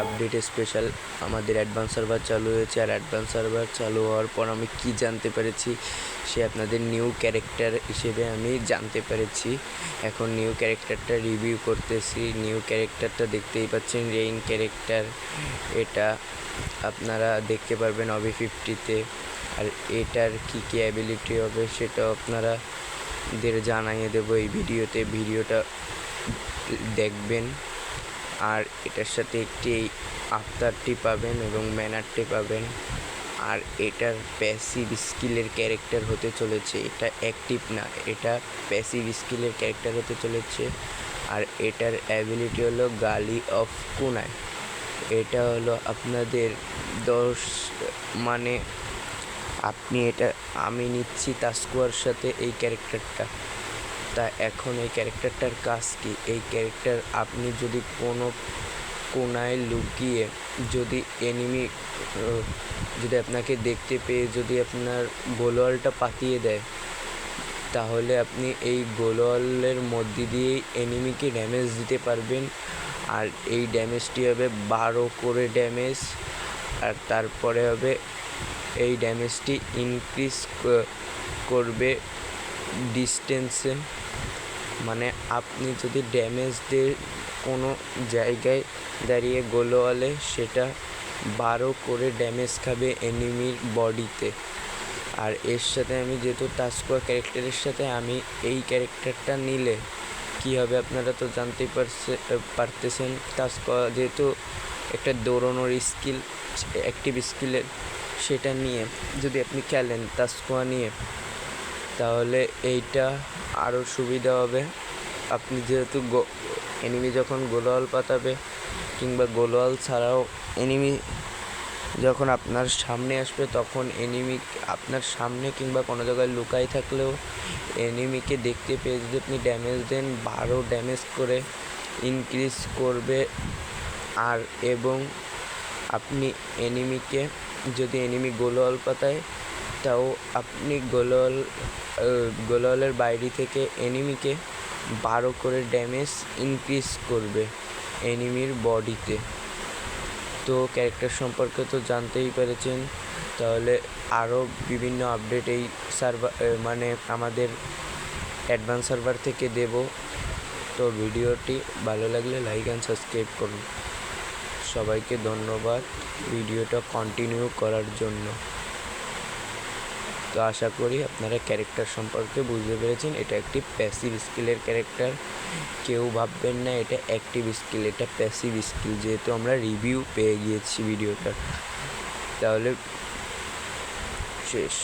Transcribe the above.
Update special আমাদের advance server চালু হয়েছে। আর অ্যাডভান্স সার্ভার চালু হওয়ার পর আমি কি জানতে পেরেছি, সে আপনাদের নিউ ক্যারেক্টার হিসেবে আমি জানতে পেরেছি। এখন নিউ ক্যারেক্টারটা রিভিউ করতেছি। নিউ ক্যারেক্টারটা দেখতেই পাচ্ছেন, রেইন ক্যারেক্টার। এটা আপনারা দেখতে পারবেন অবি 50-তে। আর এটার কী কী অ্যাবিলিটি হবে সেটাও আপনারা জানিয়ে দেবো এই ভিডিওটা দেখবেন। আর এটার সাথে একটি আফতারটি পাবেন এবং ম্যানারটি পাবেন। আর এটার প্যাসিভ স্কিলের ক্যারেক্টার হতে চলেছে, এটা অ্যাক্টিভ না, এটা প্যাসিভ স্কিলের ক্যারেক্টার হতে চলেছে। আর এটার অ্যাবিলিটি হলো গালি অফ কুনাই। এটা হলো আপনাদের 10 মানে আপনি এটা আমি নিচ্ছি তাস্কুয়ার সাথে এই ক্যারেক্টারটা। তা এখন এই ক্যারেক্টারটার কাজ কি? এই ক্যারেক্টার আপনি যদি কোনো কোনায় লুকিয়ে যদি এনিমি যদি আপনাকে দেখতে পেয়ে যদি আপনার গোলওয়ালটা পাতিয়ে দেয়, তাহলে আপনি এই গোলওয়ালের মধ্যে দিয়েই এনিমিকে ড্যামেজ দিতে পারবেন। আর এই ড্যামেজটি হবে 12 করে ড্যামেজ। আর তারপরে হবে এই ড্যামেজটি ইনক্রিজ করবে ডিস্টেন্সে। মানে আপনি যদি ড্যামেজ দিয়ে কোনো জায়গায় দাঁড়িয়ে গোলওয়ালে, সেটা 12 করে ড্যামেজ খাবে এনিমির বডিতে। আর এর সাথে আমি যেহেতু তাস্কুয়া ক্যারেক্টারের সাথে আমি এই ক্যারেক্টারটা নিলে কী হবে আপনারা তো জানতেই পারতেছেন। তাস্কুয়া যেহেতু একটা দৌড়ানোর স্কিল, অ্যাক্টিভ স্কিলের, সেটা নিয়ে যদি আপনি খেলেন তাস্কুয়া নিয়ে, তাহলে এইটা আরও সুবিধা হবে। আপনি যেহেতু এনিমি যখন গোলওয়াল পাতাবে কিংবা গোলওয়াল ছাড়াও এনিমি যখন আপনার সামনে আসবে, তখন এনিমি আপনার সামনে কিংবা কোনো জায়গায় লুকাই থাকলেও এনিমিকে দেখতে পেয়ে যদি আপনি ড্যামেজ দেন, 12 ড্যামেজ করে ইনক্রিজ করবে। আর এবং আপনি এনিমিকে যদি এনিমি গোলওয়াল পাতায়, তাও আপনি গোলওয়ালের বাইরে থেকে এনিমিকে 12 করে ড্যামেজ ইনক্রিজ করবে এনিমির বডিতে। তো ক্যারেক্টার সম্পর্কে তো জানতেই পেরেছেন। তাহলে আরও বিভিন্ন আপডেট এই সার্ভার মানে আমাদের অ্যাডভান্স সার্ভার থেকে দেব। তো ভিডিওটি ভালো লাগলে লাইক অ্যান্ড সাবস্ক্রাইব করুন। সবাইকে ধন্যবাদ ভিডিওটা কন্টিনিউ করার জন্য। তো আশা করি আপনারা ক্যারেক্টার সম্পর্কে বুঝতে পেরেছেন। এটা একটি প্যাসিভ স্কিলের ক্যারেক্টার। কেউ ভাববেন না এটা অ্যাক্টিভ স্কিল, এটা প্যাসিভ স্কিল, যেহেতু আমরা রিভিউ পেয়ে গিয়েছি ভিডিওটার। তাহলে শেষ।